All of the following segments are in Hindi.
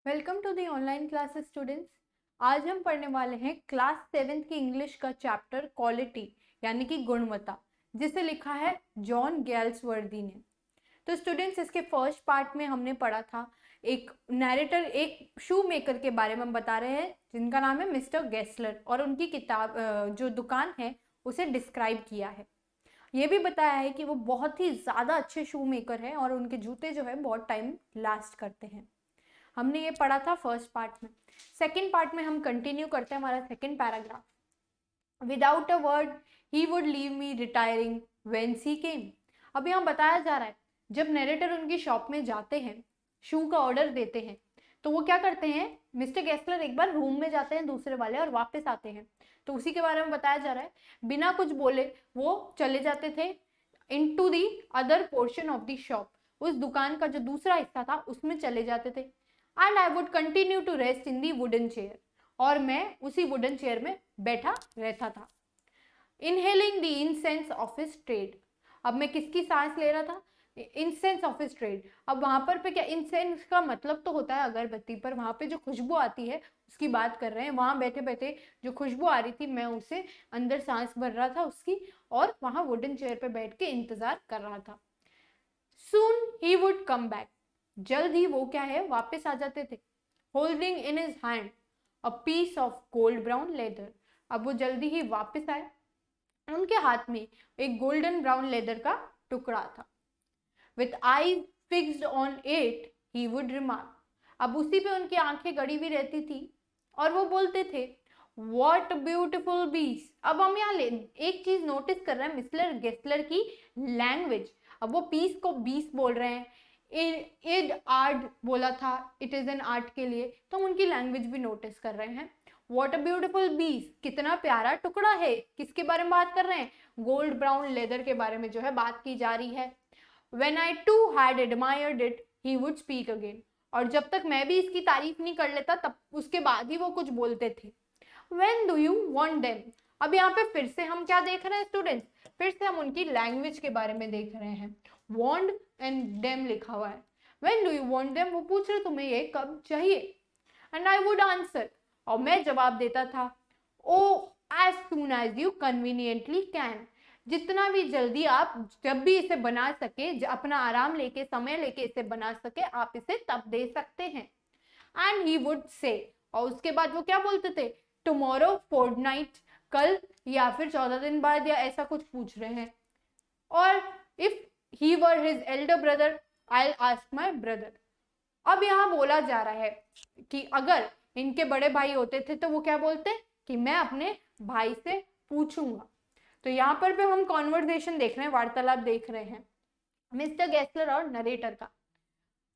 Welcome to the online classes students. आज हम पढ़ने वाले हैं क्लास 7th की इंग्लिश का चैप्टर क्वालिटी यानी कि गुणवत्ता, जिसे लिखा है जॉन गैल्सवर्दी ने। तो स्टूडेंट्स, इसके फर्स्ट पार्ट में हमने पढ़ा था एक नैरेटर एक शू मेकर के बारे में बता रहे हैं जिनका नाम है मिस्टर गेस्लर, और उनकी किताब जो दुकान है उसे डिस्क्राइब किया है। ये भी बताया है कि वो बहुत ही ज़्यादा अच्छे शू मेकर हैं और उनके जूते जो है बहुत टाइम लास्ट करते हैं। हमने ये पढ़ा था फर्स्ट पार्ट में। सेकंड पार्ट में हम कंटिन्यू करते हैं हमारा second paragraph. Without a word he would leave me retiring whence he came. अब यहाँ बताया जा रहा है जब नरेटर उनकी शॉप में जाते हैं, शू का ऑर्डर देते हैं, तो वो क्या करते हैं, मिस्टर गेस्लर एक बार रूम में जाते हैं दूसरे वाले और वापस आते हैं। तो उसी के बारे में बताया जा रहा है। बिना कुछ बोले वो चले जाते थे into the other portion of the shop, उस दुकान का जो दूसरा हिस्सा था उसमें चले जाते थे। And I would continue to rest in the wooden chair, और मैं उसी वुडन चेयर में बैठा रहता था। Inhaling the incense of his trade. अब मैं किसकी सांस ले रहा था, इंसेंस ऑफ हिज ट्रेड। अब वहां पर क्या, इंसेंस का मतलब तो होता है अगरबत्ती, पर वहां पे जो खुशबू आती है उसकी बात कर रहे हैं। वहां बैठे बैठे जो खुशबू आ रही थी मैं उसे अंदर सांस भर रहा था उसकी, और वहां वुडन चेयर पे बैठ के इंतजार कर रहा था। सून ही वुड कम बैक। जल्द ही वो क्या है, वापस आ जाते थे। Holding in his hand a piece of gold brown leather. अब वो जल्दी ही वापस आए, उनके हाथ में एक गोल्डन ब्राउन लेदर का टुकड़ा था। With eyes fixed on it he would remark. अब उसी पे उनकी आंखें गड़ी हुई रहती थी और वो बोलते थे, व्हाट ब्यूटिफुल बीस। अब हम यहाँ एक चीज नोटिस कर रहे हैं, मिस्टर गेस्लर की लैंग्वेज। अब वो पीस को बीस बोल रहे हैं, इड आर्ट बोला था, इट इज एन आर्ट के लिए, तो हम उनकी लैंग्वेज भी नोटिस कर रहे हैं। व्हाट अ ब्यूटिफुल बीस, कितना प्यारा टुकड़ा है। किसके बारे में बात कर रहे हैं, गोल्ड ब्राउन लेदर के बारे में जो है बात की जा रही है। When I too had admired it, he would speak again. और जब तक मैं भी इसकी तारीफ नहीं कर लेता तब उसके बाद ही वो कुछ बोलते थे। When do you want them? अब यहाँ पे फिर से हम क्या देख रहे हैं स्टूडेंट्स, फिर से हम उनकी लैंग्वेज के बारे में देख रहे हैं। Want and them लिखा हुआ है। When do you want them? वो पूछ रहे तुम्हें ये कब चाहिए। And I would answer, और मैं जवाब देता था, Oh, as soon as you conveniently can. जितना भी जल्दी आप जब भी इसे बना सके, अपना आराम लेके समय लेके इसे बना सके, आप इसे तब दे सकते हैं। एंड ही वुड से, और उसके बाद वो क्या बोलते थे, टुमारो फोर्टनाइट, कल या फिर 14 दिन बाद, या ऐसा कुछ पूछ रहे हैं। और if he were his Elder brother I ask my brother. अब यहाँ बोला जा रहा है कि अगर इनके बड़े भाई होते थे तो वो क्या बोलते कि मैं अपने भाई से पूछूंगा। तो यहाँ पर भी हम कॉन्वर्सेशन देख रहे हैं, वार्तालाप देख रहे हैं मिस्टर गेस्लर और नरेटर का।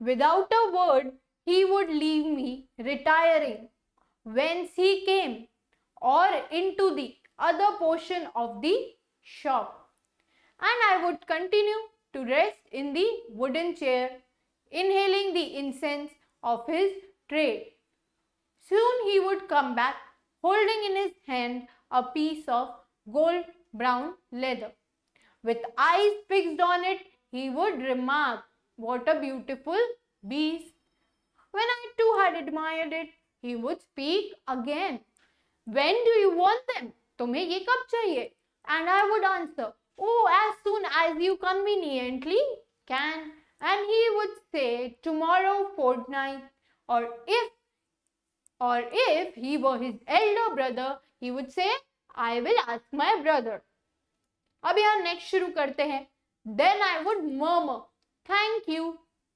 Without a word he would leave me retiring whence he came और into the other portion of the shop, and I would continue to rest in the wooden chair, inhaling the incense of his trade. Soon he would come back, holding in his hand a piece of gold brown leather. With eyes fixed on it, he would remark, what a beautiful beast. When I too had admired it, he would speak again. When do you want them? तुम्हें ये कब चाहिए? And I would answer, oh, as soon as you conveniently can. And he would say, tomorrow fortnight. Or if he were his elder brother, he would say, I will ask my brother. अब यहाँ नेक्स्ट शुरू करते हैं। Then I would murmur, thank you,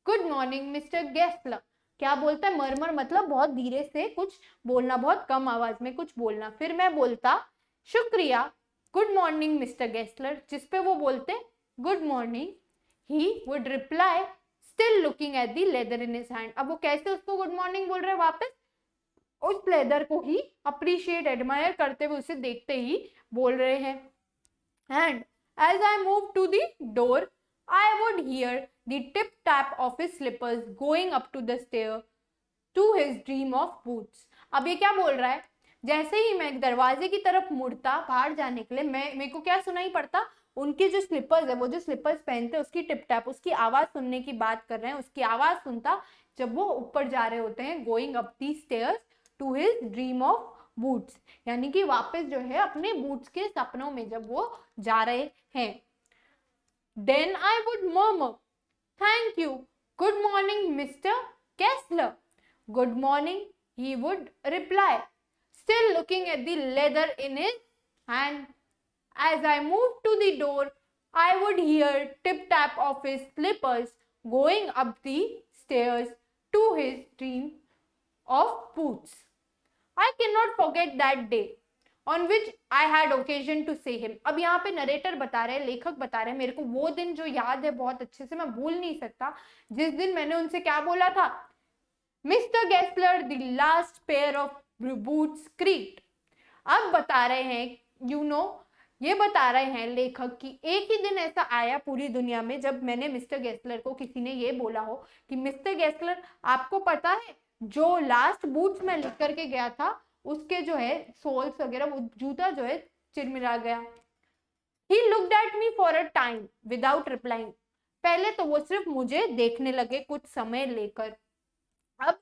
good morning, Mr. Gessler. क्या बोलता है, मरमर मतलब बहुत धीरे से कुछ बोलना, बहुत कम आवाज में कुछ बोलना। फिर मैं बोलता, शुक्रिया, गुड मॉर्निंग मिस्टर गेस्लर, जिस पे वो बोलते good morning. He would reply, still looking at the leather in his hand. अब वो कैसे उसको गुड मॉर्निंग बोल रहे हैं, वापस उस लेदर को ही अप्रिशिएट एडमायर करते हुए उसे देखते ही बोल रहे हैं। And as I moved to the door, I would hear the tip tap of his slippers going up to the stair to his dream of boots. अब ये क्या बोल रहा है, जैसे ही मैं दरवाजे की तरफ मुड़ता बाहर जाने के लिए, मेरे को क्या सुनाई पड़ता, उनके जो स्लीपर्स है, वो जो स्लीपर्स पहनते हैं उसकी टिप टैप, उसकी आवाज सुनने की बात कर रहे हैं, उसकी आवाज सुनता जब वो ऊपर जा रहे होते हैं, going up the stairs to his dream of boots, यानी कि वापस जो है अपने बूट्स के सपनों में जब वो जा रहे हैं. Then I would murmur, thank you, good morning mister Kessler. Good morning, he would reply, still looking at the leather in his hand. As I moved to the door, I would hear tip-tap of his slippers going up the stairs to his dream of boots. I cannot forget that day on which I had occasion to see him. अब यहाँ पे नरेटर बता रहे हैं, लेखक बता रहे हैं, मेरे को वो दिन जो याद है बहुत अच्छे से, मैं भूल नहीं सकता, जिस दिन मैंने उनसे क्या बोला था, mister Gessler the last pair of boots create. अब बता रहे हैं ये बता रहे हैं लेखक कि एक ही दिन ऐसा आया पूरी दुनिया में जब मैंने मिस्टर गेस्लर को किसी ने ये बोला हो कि मिस्टर गेस्लर, आपको पता है जो लास्ट बूट्स मैं लिख करके गया था उसके जो है सोल्स वगैरह, वो जूता जो है चिरमिरा गया. He looked at me for a time without replying. पहले तो वो सिर्फ मुझे देखने लगे कुछ समय लेकर. अब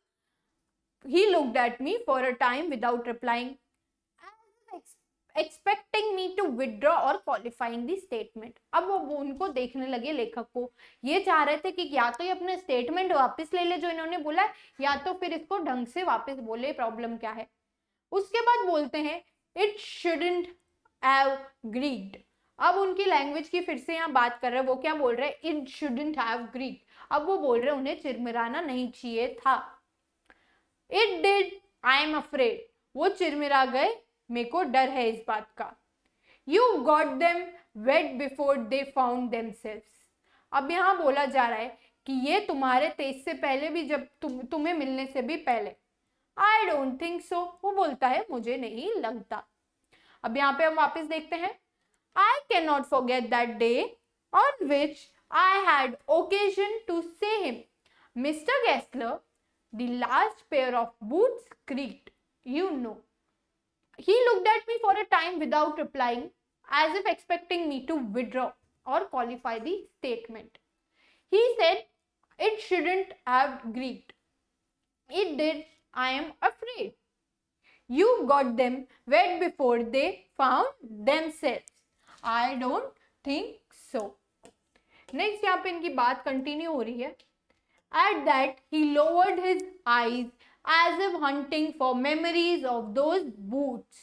he looked at me for a time without replying, expecting me to withdraw or qualifying the statement. अब वो उनको देखने लगे, लेखक को ये चाह रहे थे कि या तो ये अपने स्टेटमेंट वापस ले ले जो इन्होंने बोला है, या तो फिर इसको ढंग से वापस बोले, प्रॉब्लम क्या है. उसके बाद बोलते हैं it shouldn't have greed. अब उनकी लैंग्वेज की फिर से यहाँ बात कर रहे हैं, वो क्या बोल रहे हैं, it shouldn't have greed. अब वो बोल रहे हैं उन्हें चिरमिराना नहीं चाहिए था. It did, I am afraid. वो चिरमिरा गए, मेरे को डर है इस बात का. You got them wet before they found themselves. अब यहाँ बोला जा रहा है कि ये तुम्हारे तेज से पहले भी, जब तुम्हें मिलने से भी पहले. I don't think so. वो बोलता है मुझे नहीं लगता. अब यहाँ पे हम वापस देखते हैं. I cannot forget that day on which I had occasion to say him, Mr. Gessler, the last pair of boots creaked. He looked at me for a time without replying, as if expecting me to withdraw or qualify the statement. He said, it shouldn't have creaked. It did, I am afraid. You got them wet before they found themselves. I don't think so. Next यहाँ पे इनकी बात कंटिन्यू हो रही है. At that he lowered his eyes as if hunting for memories of those boots.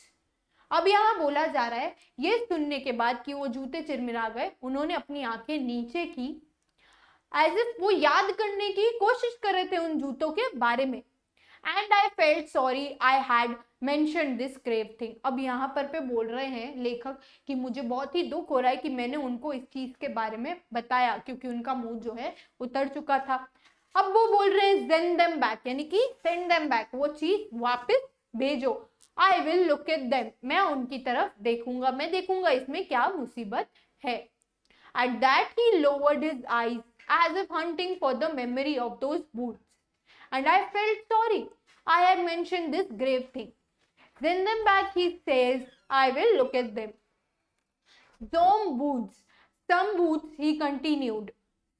अब यहाँ बोला जा रहा है, ये सुनने के बाद कि वो जूते चिरमिरा गए, उन्होंने अपनी आंखें नीचे की, as if वो याद करने की कोशिश कर रहे थे उन जूतों के बारे में. And I felt sorry I had mentioned this grave thing. अब यहाँ पे बोल रहे हैं लेखक कि मुझे बहुत ही दुख हो रहा है कि मैंने उनको इस चीज के बारे में बताया, क्योंकि उनका मुंह जो है उतर चुका था. अब वो बोल रहे हैं send them back, यानी कि send them back, वो चीज वापस भेजो. I will look at them, मैं उनकी तरफ देखूंगा, मैं देखूंगा इसमें क्या मुसीबत है. At that he lowered his eyes as if hunting for the memory of those boots. And I felt sorry I had mentioned this grave thing. Send them back, he says, I will look at them. Some boots, he continued.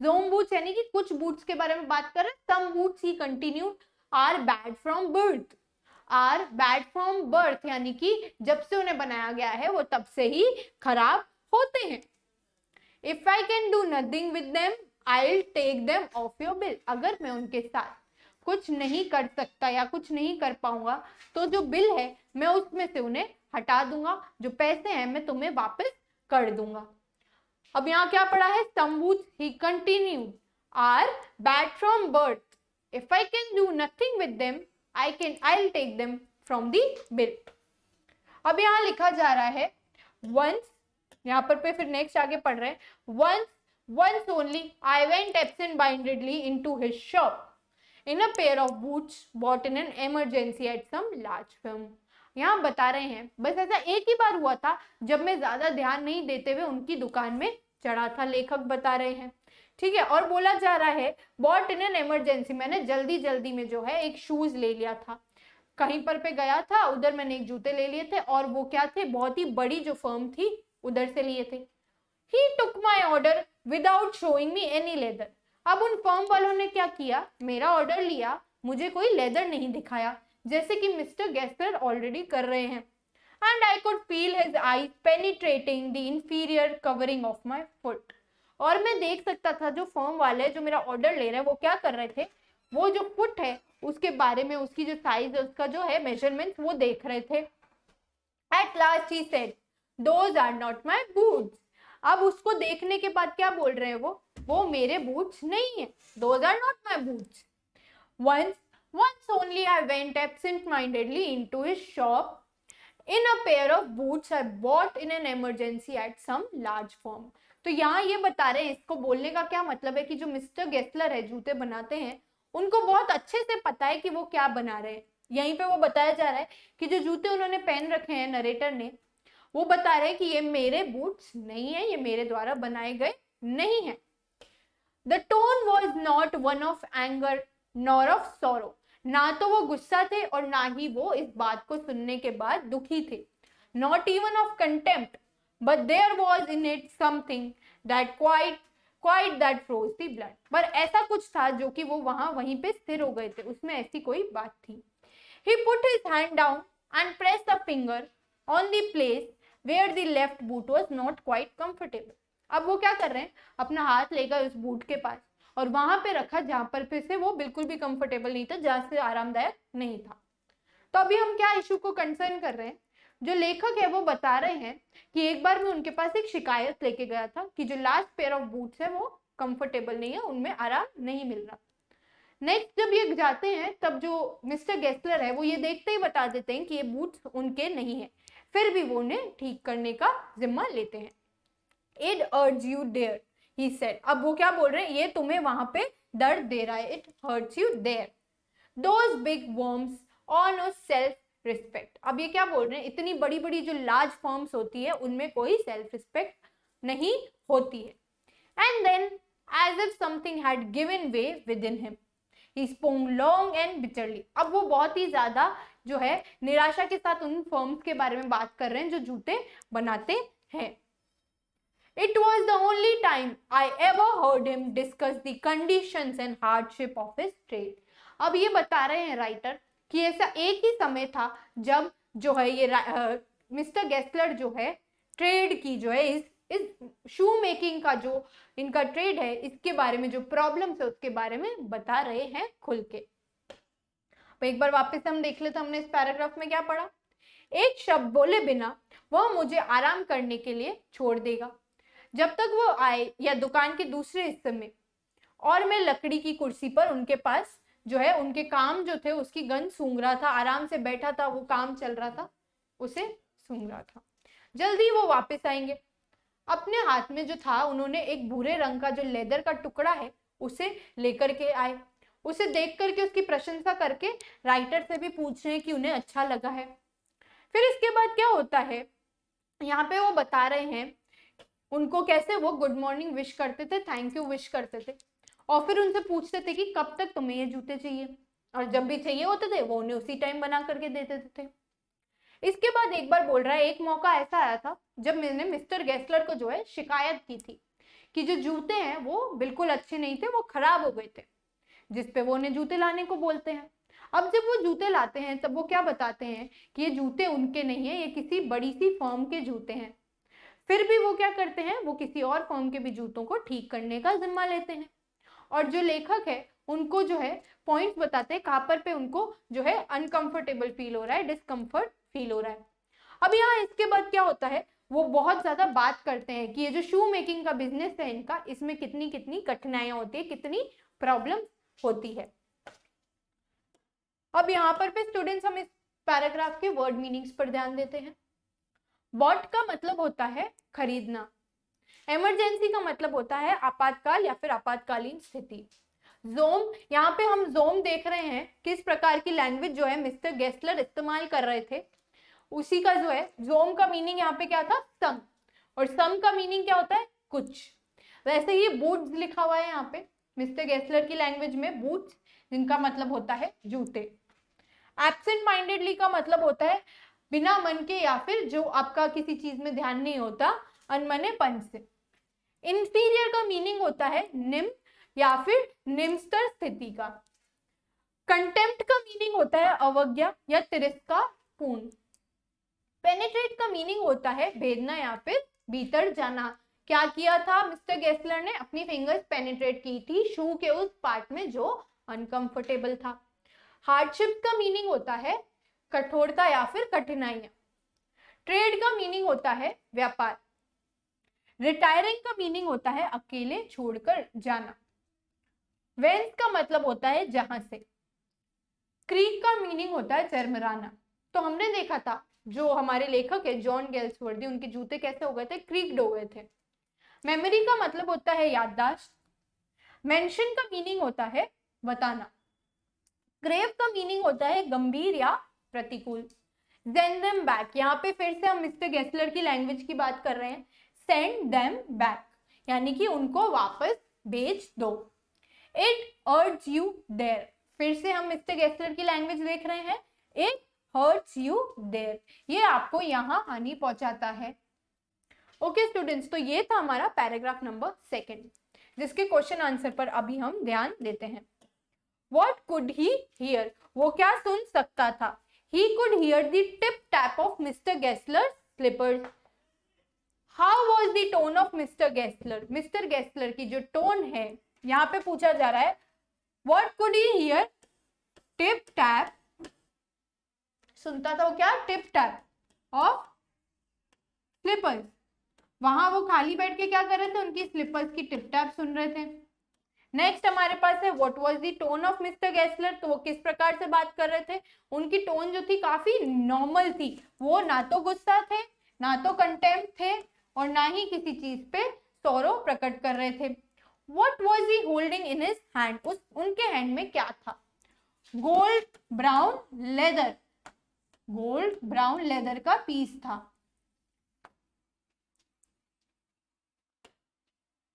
Some boots यानी कि कुछ boots के बारे में बात कर रहे हैं. Some boots, he continued, are bad from birth. Are bad from birth यानी कि जब से उन्हें बनाया गया है वो तब से ही खराब होते हैं. If I can do nothing with them, I'll take them off your bill. अगर मैं उनके साथ कुछ नहीं कर सकता या कुछ नहीं कर पाऊंगा तो जो बिल है मैं उसमें से उन्हें हटा दूंगा, जो पैसे हैं मैं तुम्हें वापस कर दूंगा. अब यहाँ क्या पढ़ा है, some boots, he continued, are bad from birth. If I can do nothing with them, I'll take them from the bill. अब यहाँ लिखा जा रहा है once, यहाँ पर फिर नेक्स्ट आगे पढ़ रहे हैं. Once only I went absent-mindedly into his shop in a pair of boots bought in an emergency at some large firm. यहाँ बता रहे हैं बस ऐसा एक ही बार हुआ था जब मैं ज्यादा ध्यान नहीं देते हुए उनकी दुकान में चढ़ा था, लेखक बता रहे हैं. ठीक है. और बोला जा रहा है bought in an emergency, मैंने जल्दी में जो है एक शूज ले लिया था, कहीं पर पे गया था, उधर मैंने एक जूते ले लिए थे, और वो क्या थे, बहुत ही बड़ी जो फर्म थी उधर से लिए थे. He took my order without showing me any leather. अब उन फर्म वालों ने क्या किया, मेरा ऑर्डर लिया, मुझे कोई लेदर नहीं दिखाया, जैसे कि मिस्टर गेस्लर ऑलरेडी कर रहे हैं। And I could feel his eyes penetrating the inferior covering of my foot. और मैं देख सकता था जो फर्म वाले जो मेरा ऑर्डर ले रहे हैं वो क्या कर रहे थे, वो जो फुट है उसके बारे में, उसकी जो साइज है, उसका जो है मेजरमेंट वो देख रहे थे। At last he said, those are not my boots. अब उसको देखने के बाद क्या बोल रहे हैं वो मेरे बूट्स नहीं है, those are not my boots. Once only I went absent-mindedly into his shop in a pair of boots I bought in an emergency at some large firm. तो यहाँ ये बता रहे हैं, इसको बोलने का क्या मतलब है कि जो मिस्टर गेस्लर है जूते बनाते हैं, उनको बहुत अच्छे से पता है कि वो क्या बना रहे हैं। यहीं पे वो बताया जा रहा है कि जो जूते उन्होंने पहन रखे हैं, नरेटर ने, वो बता रहे हैं कि ये मेरे बूट्स नहीं है, ये मेरे द्वारा बनाए गए नहीं है। The tone was not one of anger nor of sorrow. ना तो वो गुस्सा थे और ना ही वो इस बात को सुनने के बाद दुखी थे। Not even of contempt, but there was in it something that quite that froze the blood. पर ऐसा कुछ था जो कि वो वहीं पे स्थिर हो गए थे, उसमें ऐसी कोई बात थी। He put his hand down and pressed a finger on the place where the left boot was not quite comfortable. अब वो क्या कर रहे हैं, अपना हाथ लेकर उस बूट के पास और वहां पे रखा जहां पर फिर से वो बिल्कुल भी कंफर्टेबल नहीं था, जहां से आरामदायक नहीं था। तो अभी हम क्या इशू को कंसर्न कर रहे हैं, जो लेखक है वो बता रहे हैं कि एक बार मैं उनके पास एक शिकायत लेके गया था कि जो लास्ट पेयर ऑफ बूट्स है वो कंफर्टेबल नहीं है, उनमें आराम नहीं मिल रहा। नेक्स्ट जब ये जाते हैं तब जो मिस्टर गेस्लर है वो ये देखते ही बता देते हैं कि ये बूट्स उनके नहीं है, फिर भी वो उन्हें ठीक करने का जिम्मा लेते हैं। It urges you there, he said. अब वो क्या बोल रहे हैं, ये तुम्हें वहां पे दर्द दे रहा है, it hurts you there. Those big worms on a self respect. अब ये क्या बोल रहे हैं, इतनी बड़ी बड़ी जो लार्ज फर्म्स होती है उनमें कोई सेल्फ रिस्पेक्ट नहीं होती है। And then as if something had given way within him, he spoke long and bitterly. अब वो बहुत ही ज्यादा जो है निराशा के साथ उन फर्म्स के बारे में बात कर रहे हैं जो जूते बनाते हैं। It was the only time I ever heard him discuss the conditions and hardship of his trade. अब ये बता रहे हैं राइटर कि ऐसा एक ही समय था जब जो है ये मिस्टर गेस्लर जो है ट्रेड की जो है इस शू मेकिंग का जो इनका ट्रेड है इसके बारे में जो प्रॉब्लम्स है उसके बारे में बता रहे हैं खुल के। तो एक बार वापस हम देख लेते, हमने इस पैराग्राफ में क्या पढ़ा, एक शब्द बोले बिना वह मुझे आराम करने के लिए छोड़ देगा जब तक वो आए या दुकान के दूसरे हिस्से में, और मैं लकड़ी की कुर्सी पर उनके पास जो है उनके काम जो थे उसकी गंध सूंघ रहा था, आराम से बैठा था, वो काम चल रहा था उसे सूंघ रहा था। जल्दी वो वापस आएंगे। अपने हाथ में जो था उन्होंने एक भूरे रंग का जो लेदर का टुकड़ा है उसे लेकर के आए। उसे देख करके उसकी प्रशंसा करके राइटर से भी पूछ रहे हैं कि उन्हें अच्छा लगा है। फिर इसके बाद क्या होता है, यहाँ पे वो बता रहे हैं उनको कैसे वो गुड मॉर्निंग विश करते थे, थैंक यू विश करते थे, और फिर उनसे पूछते थे कि कब तक तुम्हें ये जूते चाहिए, और जब भी चाहिए होते थे वो उन्हें उसी टाइम बना करके देते थे। इसके बाद एक बार बोल रहा है, एक मौका ऐसा आया था जब मैंने मिस्टर गेस्लर को जो है शिकायत की थी कि जो जूते हैं वो बिल्कुल अच्छे नहीं थे, वो खराब हो गए थे, जिसपे वो उन्हें जूते लाने को बोलते हैं। अब जब वो जूते लाते हैं तब वो क्या बताते हैं कि ये जूते उनके नहीं है, ये किसी बड़ी सी फर्म के जूते हैं। फिर भी वो क्या करते हैं, वो किसी और फर्म के भी जूतों को ठीक करने का जिम्मा लेते हैं, और जो लेखक है उनको जो है पॉइंट्स बताते हैं कहाँ पर पे उनको जो है अनकंफर्टेबल फील हो रहा है, डिस्कम्फर्ट फील हो रहा है। अब यहाँ इसके बाद क्या होता है, वो बहुत ज्यादा बात करते हैं कि ये जो शू मेकिंग का बिजनेस है इनका, इसमें कितनी कितनी कठिनाइयां होती है, कितनी प्रॉब्लम होती है। अब यहाँ पर पे स्टूडेंट्स हम इस पैराग्राफ के वर्ड मीनिंग्स पर ध्यान देते हैं। बॉट का मतलब होता है खरीदना, इमरजेंसी का मतलब होता है आपातकाल या फिर आपातकालीन स्थिति। जोम, यहाँ पे हम जोम देख रहे हैं किस प्रकार की लैंग्वेज जो है मिस्टर गेस्लर इस्तेमाल कर रहे थे, उसी का जो है जोम का मीनिंग यहाँ पे क्या था, सम, और सम का मीनिंग क्या होता है, कुछ। वैसे ही बूट्स लिखा हुआ है यहाँ पे मिस्टर गेस्लर की लैंग्वेज में, बूट्स जिनका मतलब होता है जूते। एब्सेंट माइंडेडली का मतलब होता है बिना मन के या फिर जो आपका किसी चीज में ध्यान नहीं होता, अनमनेपन से। इंफीरियर का मीनिंग होता है निम्न या फिर निम्नस्तर स्थिति का। कंटेम्प्ट का मीनिंग होता है अवज्ञा या तिरस्कार पूर्ण। पेनिट्रेट का मीनिंग होता है भेदना या फिर भीतर जाना। क्या किया था मिस्टर गेस्लर ने? अपनी फिंगर्स पेनिट्रेट की थी शू के उस पार्ट में जो अनकंफर्टेबल था। हार्डशिप का मीनिंग होता है कठोरता या फिर कठिनाइयां। ट्रेड का मीनिंग होता है व्यापार। रिटायरिंग का मीनिंग होता है अकेले छोड़कर जाना। वेंस का मतलब होता है जहां से। क्रीक का मीनिंग होता है चरमराना। तो हमने देखा था जो हमारे लेखक है जॉन गेल्सवर्दी, उनके जूते कैसे हो गए थे? क्रीक्ड हो गए थे। मेमोरी का मतलब होता है याददाश्त। मेंशन का मीनिंग होता है बताना। ग्रेव का मीनिंग होता है गंभीर या प्रतिकूल। सेंड देम बैक, यहाँ पे फिर से हम मिस्टर गेस्लर की लैंग्वेज की बात कर रहे हैं। सेंड देम बैक यानी कि उनको वापस भेज दो। इट हर्ट्स यू देयर, फिर से हम मिस्टर गेस्लर की लैंग्वेज देख रहे हैं। इट हर्ट्स यू देयर, ये आपको यहाँ हानि पहुंचाता है। ओके स्टूडेंट्स, तो ये था हमारा पैराग्राफ नंबर 2, जिसके क्वेश्चन आंसर पर अभी हम ध्यान देते हैं। What could he hear? वो क्या सुन सकता था? He could hear the tip tap of Mr. Gessler's slippers. How was the tone of Mr. Gessler? Mr. Gessler की जो टोन है यहाँ पे पूछा जा रहा है What could he hear? Tip tap, सुनता था वो क्या? Tip tap of slippers. वहां वो खाली बैठ के क्या कर रहे थे? उनकी स्लिपर्स की टिप टैप सुन रहे थे। नेक्स्ट हमारे पास है what was the tone of mister Gessler, तो वो किस प्रकार से बात कर रहे थे? उनकी टोन जो थी काफी नॉर्मल थी, वो ना तो गुस्सा थे, ना तो कंटेम्प्ट थे, और ना ही किसी चीज पे सौरव प्रकट कर रहे थे। What was he holding in his hand, उस उनके हैंड में क्या था? Gold brown leather, gold brown leather का पीस था।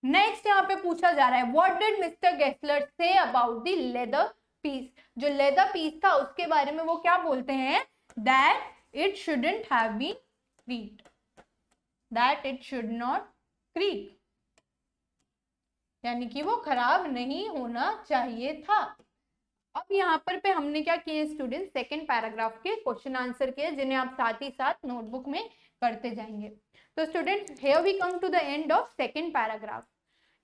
नेक्स्ट यहाँ पे पूछा जा रहा है what did Mister Gessler say about the leather piece, जो लेदर पीस था उसके बारे में वो क्या बोलते हैं? That it shouldn't have been creaked, that it should not creak, यानी कि वो खराब नहीं होना चाहिए था। अब यहाँ पर हमने क्या किए स्टूडेंट? सेकेंड पैराग्राफ के क्वेश्चन आंसर किए, जिन्हें आप साथ ही साथ नोटबुक में करते जाएंगे। तो student here we come to the end of second paragraph.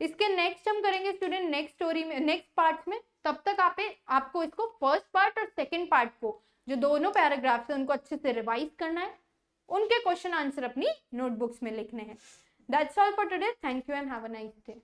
इसके नेक्स्ट हम करेंगे स्टूडेंट नेक्स्ट स्टोरी में, नेक्स्ट पार्ट में। तब तक आपको इसको फर्स्ट पार्ट और सेकेंड पार्ट को, जो दोनों पैराग्राफ है, उनको अच्छे से रिवाइज करना है, उनके क्वेश्चन आंसर अपनी नोटबुक्स में लिखने हैं। That's all for today, thank you and have a nice day.